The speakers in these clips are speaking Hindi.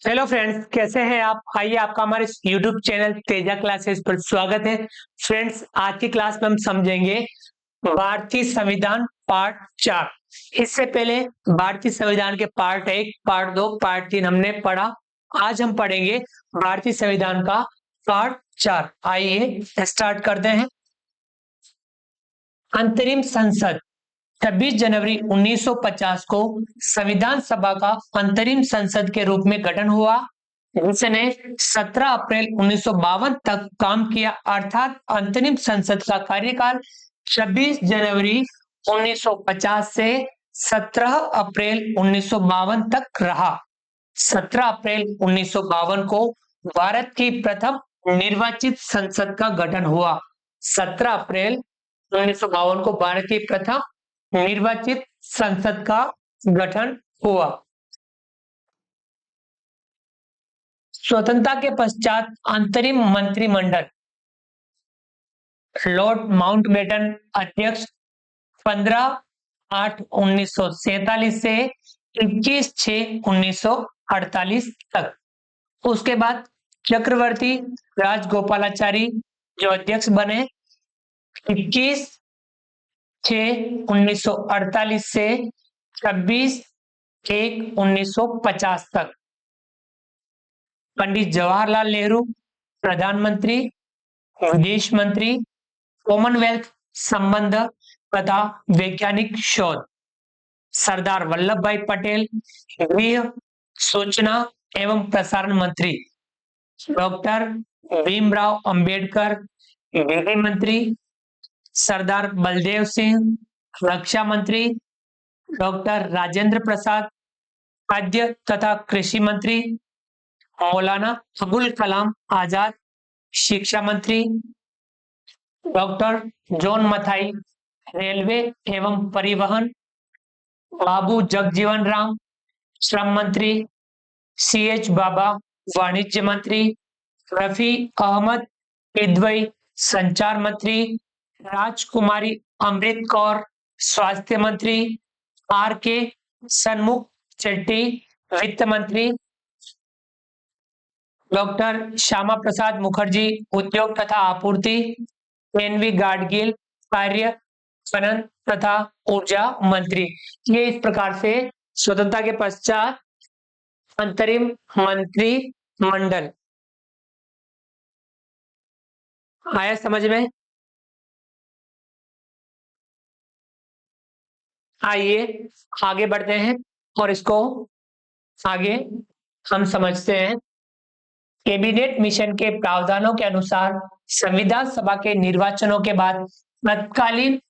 हेलो फ्रेंड्स, कैसे हैं आप? आइए, आपका हमारे यूट्यूब चैनल तेजा क्लासेस पर स्वागत है। फ्रेंड्स, आज की क्लास में हम समझेंगे भारतीय संविधान पार्ट 4। इससे पहले भारतीय संविधान के पार्ट 1, पार्ट 2, पार्ट 3 हमने पढ़ा। आज हम पढ़ेंगे भारतीय संविधान का पार्ट 4। आइए स्टार्ट करते हैं। अंतरिम संसद 26 जनवरी 1950 को संविधान सभा का अंतरिम संसद के रूप में गठन हुआ, जिसने 17 अप्रैल 1952 तक काम किया। अर्थात अंतरिम संसद का कार्यकाल 26 जनवरी 1950 से 17 अप्रैल 1952 तक रहा। 17 अप्रैल 1952 को भारत की प्रथम निर्वाचित संसद का गठन हुआ। 17 अप्रैल 1952 को भारत की प्रथम निर्वाचित संसद का गठन हुआ। स्वतंत्रता के पश्चात अंतरिम मंत्रिमंडल लॉर्ड माउंटबेटन अध्यक्ष 15/8/1947 से 21/6/1948 तक। उसके बाद चक्रवर्ती राजगोपालाचारी जो अध्यक्ष बने 21/6/1948 से 26/1/1950 तक। पंडित जवाहरलाल नेहरू प्रधानमंत्री, विदेश मंत्री, कॉमनवेल्थ संबंध तथा वैज्ञानिक शोध। सरदार वल्लभ भाई पटेल गृह, सूचना एवं प्रसारण मंत्री। डॉक्टर भीमराव अंबेडकर विधि मंत्री। सरदार बलदेव सिंह रक्षा मंत्री। डॉक्टर राजेंद्र प्रसाद खाद्य तथा कृषि मंत्री। मौलाना अबुल कलाम आजाद शिक्षा मंत्री। डॉक्टर जॉन मथाई रेलवे एवं परिवहन। बाबू जगजीवन राम श्रम मंत्री। CH बाबा वाणिज्य मंत्री। रफी अहमद किदवई संचार मंत्री। राजकुमारी अमृत कौर स्वास्थ्य मंत्री। RK सन्मुख चेट्टी वित्त मंत्री। डॉक्टर श्यामा प्रसाद मुखर्जी उद्योग तथा आपूर्ति। NV गाडगिल कार्य खनन तथा ऊर्जा मंत्री। ये इस प्रकार से स्वतंत्रता के पश्चात अंतरिम मंत्रिमंडल आया समझ में। आइए आगे बढ़ते हैं और इसको आगे हम समझते हैं। कैबिनेट मिशन के प्रावधानों के अनुसार संविधान सभा के निर्वाचनों के बाद तत्कालीन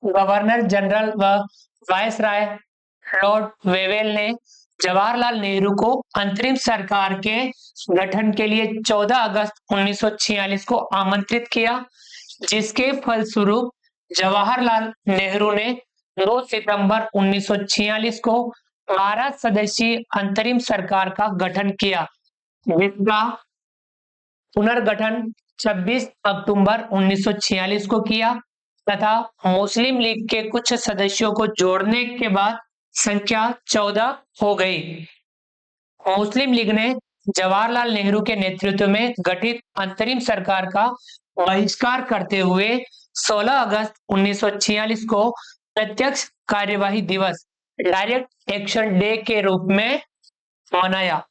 गवर्नर जनरल व वायसराय लॉर्ड वेवेल ने जवाहरलाल नेहरू को अंतरिम सरकार के गठन के लिए 14 अगस्त 1946 को आमंत्रित किया, जिसके फलस्वरूप जवाहरलाल नेहरू ने 2 सितंबर 1946 को 12 सदस्यीय अंतरिम सरकार का गठन किया, जिसका पुनर्गठन 26 अक्टूबर 1946 को किया तथा मुस्लिम लीग के कुछ सदस्यों को जोड़ने के बाद संख्या 14 हो गई। मुस्लिम लीग ने जवाहरलाल नेहरू के नेतृत्व में गठित अंतरिम सरकार का बहिष्कार करते हुए 16 अगस्त 1946 को प्रत्यक्ष कार्यवाही दिवस डायरेक्ट एक्शन डे के रूप में मनाया।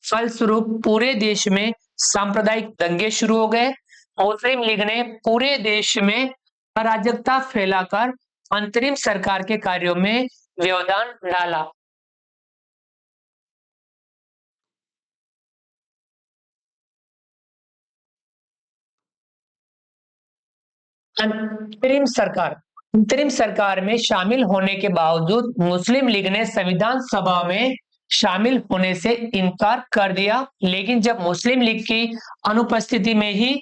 फलस्वरूप पूरे देश में सांप्रदायिक दंगे शुरू हो गए। मुस्लिम लीग ने पूरे देश में अराजकता फैलाकर अंतरिम सरकार के कार्यों में व्यवधान डाला। अंतरिम सरकार में शामिल होने के बावजूद मुस्लिम लीग ने संविधान सभा में शामिल होने से इनकार कर दिया, लेकिन जब मुस्लिम लीग की अनुपस्थिति में ही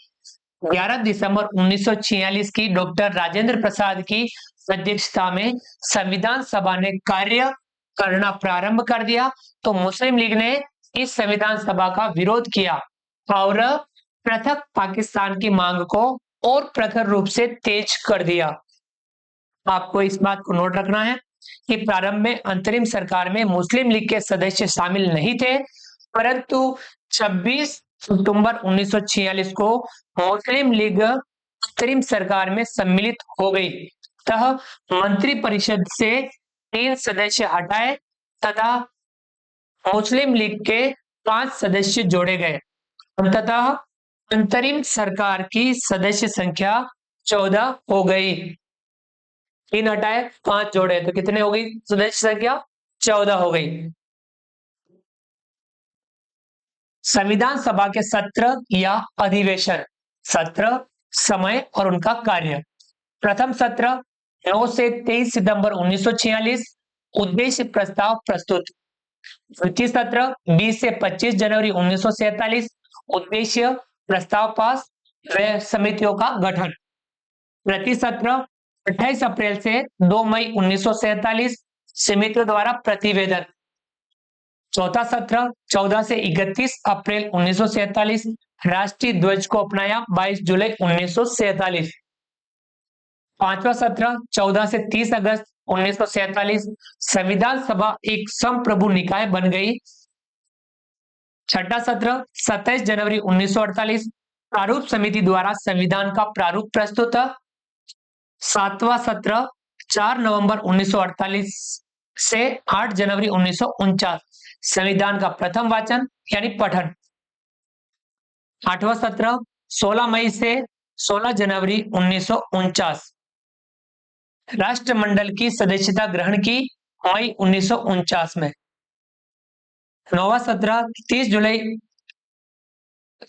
11 दिसंबर 1946 की डॉक्टर राजेंद्र प्रसाद की अध्यक्षता में संविधान सभा ने कार्य करना प्रारंभ कर दिया, तो मुस्लिम लीग ने इस संविधान सभा का विरोध किया और पृथक पाकिस्तान की मांग को और प्रखर रूप से तेज कर दिया। आपको इस बात को नोट रखना है कि प्रारंभ में अंतरिम सरकार में मुस्लिम लीग के सदस्य शामिल नहीं थे परंतु 26 अक्टूबर 1946 को मुस्लिम लीग अंतरिम सरकार में सम्मिलित हो गई। तथा मंत्रिपरिषद से 3 सदस्य हटाए तथा मुस्लिम लीग के 5 सदस्य जोड़े गए। अंततः अंतरिम सरकार की सदस्य संख्या 14 हो गई। 3 हटाए 5 जोड़े तो कितने हो गई सदस्य संख्या? 14 हो गई। संविधान सभा के सत्र या अधिवेशन। सत्र, समय और उनका कार्य। प्रथम सत्र 9 से 23 सितंबर 1946, उद्देश्य प्रस्ताव प्रस्तुत। द्वितीय सत्र 20 से 25 जनवरी 1947, उद्देश्य प्रस्ताव पास व समितियों का गठन। प्रति सत्र 28 अप्रैल से 2 मई 1947, समितियों द्वारा प्रतिवेदन। चौथा सत्र 14 से 31 अप्रैल 1947, राष्ट्रीय ध्वज को अपनाया 22 जुलाई 1947। पांचवा सत्र 14 से 30 अगस्त 1947, संविधान सभा एक संप्रभु निकाय बन गई। छठा सत्र 27 जनवरी 1948, प्रारूप समिति द्वारा संविधान का प्रारूप प्रस्तुत। सातवां सत्र 4 नवंबर 1948 से 8 जनवरी 1949, संविधान का प्रथम वाचन यानी पठन। आठवां सत्र 16 मई से 16 जनवरी 1949, राष्ट्रमंडल की सदस्यता ग्रहण की मई 1949 में। नौवां सत्र 30 जुलाई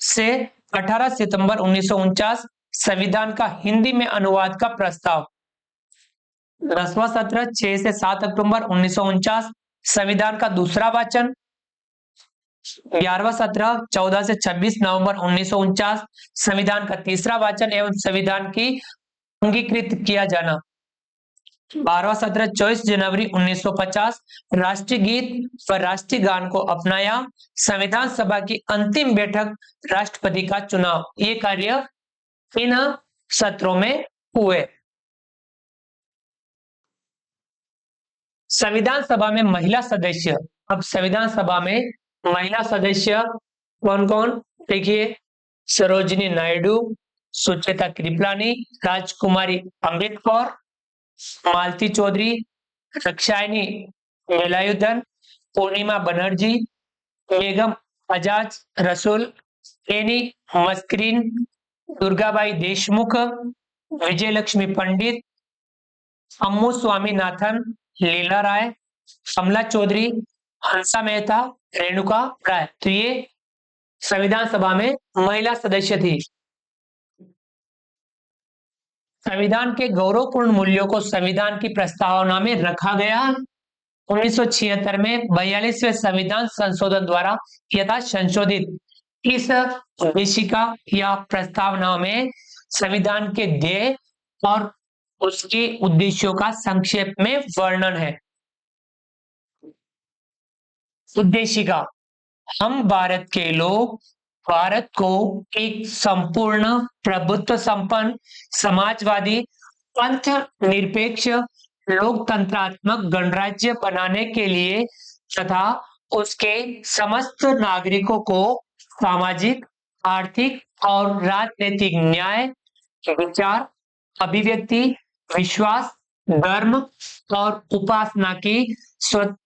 से 18 सितंबर 1949, संविधान का हिंदी में अनुवाद का प्रस्ताव। 10वां सत्र 6 से 7 अक्टूबर 1949, संविधान का दूसरा वाचन। 11वां सत्र 14 से 26 नवंबर 1949, संविधान का तीसरा वाचन एवं संविधान की अंगीकृत किया जाना। 12वां सत्र 24 जनवरी 1950, राष्ट्रीय गीत व राष्ट्रीय गान को अपनाया। संविधान सभा की अंतिम बैठक, राष्ट्रपति का चुनाव। ये कार्य इन सत्रों में हुए। संविधान सभा में महिला सदस्य। अब संविधान सभा में महिला सदस्य कौन कौन? देखिए, सरोजिनी नायडू, सुचेता कृपलानी, राजकुमारी अमृत कौर, मालती चौधरी, रक्षायनी वेलायुधन, पूर्णिमा बनर्जी, बेगम अजाज रसूल, एनी मस्करीन, दुर्गाबाई देशमुख, विजयलक्ष्मी पंडित, अम्मू स्वामीनाथन, लीला राय, कमला चौधरी, हंसा मेहता, रेणुका राय। तो ये संविधान सभा में महिला सदस्य थी। संविधान के गौरवपूर्ण मूल्यों को संविधान की प्रस्तावना में रखा गया। 1976 में 42वें संविधान संशोधन द्वारा यथा संशोधित इस उद्देशिका या प्रस्तावना में संविधान के ध्येय और उसके उद्देश्यों का संक्षेप में वर्णन है। उद्देशिका। हम भारत के लोग भारत को एक संपूर्ण प्रभुत्व संपन्न समाजवादी पंथ निरपेक्ष लोकतंत्रात्मक गणराज्य बनाने के लिए तथा उसके समस्त नागरिकों को सामाजिक, आर्थिक और राजनीतिक न्याय, विचार, अभिव्यक्ति, विश्वास, धर्म और उपासना की स्वतंत्रता,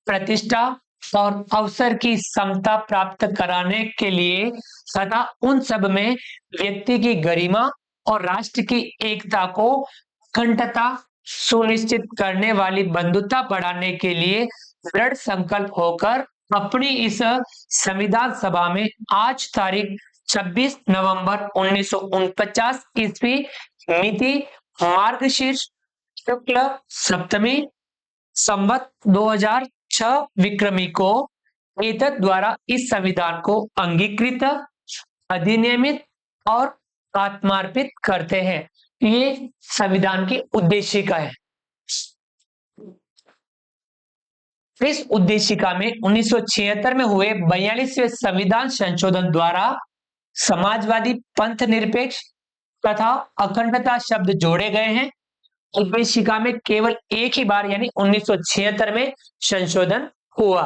प्रतिष्ठा और अवसर की समता प्राप्त कराने के लिए तथा उन सब में व्यक्ति की गरिमा और राष्ट्र की एकता को अखंडता सुनिश्चित करने वाली बंधुता बढ़ाने के लिए दृढ़ संकल्प होकर अपनी इस संविधान सभा में आज तारीख 26 नवंबर 1949 ईस्वी मिति मार्गशीर्ष शुक्ल सप्तमी संवत 2006 विक्रमी को एतद द्वारा इस संविधान को अंगीकृत, अधिनियमित और आत्मार्पित करते हैं। ये संविधान की उद्देशिका है। इस उद्देशिका में 1976 में हुए 42वें संविधान संशोधन द्वारा समाजवादी पंथ निरपेक्ष तथा अखंडता शब्द जोड़े गए हैं। उद्देशिका में केवल एक ही बार यानी 1976 में संशोधन हुआ।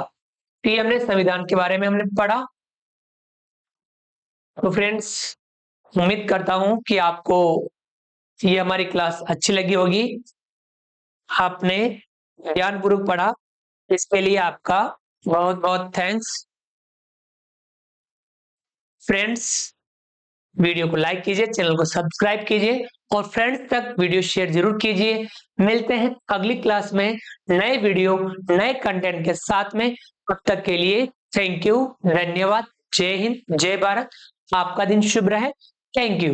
ये हमने संविधान के बारे में हमने पढ़ा। तो फ्रेंड्स, उम्मीद करता हूं कि आपको ये हमारी क्लास अच्छी लगी होगी। आपने ज्ञानपूर्वक पढ़ा, इसके लिए आपका बहुत बहुत थैंक्स। फ्रेंड्स, वीडियो को लाइक कीजिए, चैनल को सब्सक्राइब कीजिए और फ्रेंड्स तक वीडियो शेयर जरूर कीजिए। मिलते हैं अगली क्लास में नए वीडियो, नए कंटेंट के साथ में। तब तक के लिए थैंक यू, धन्यवाद, जय हिंद, जय भारत। आपका दिन शुभ रहे। Thank you.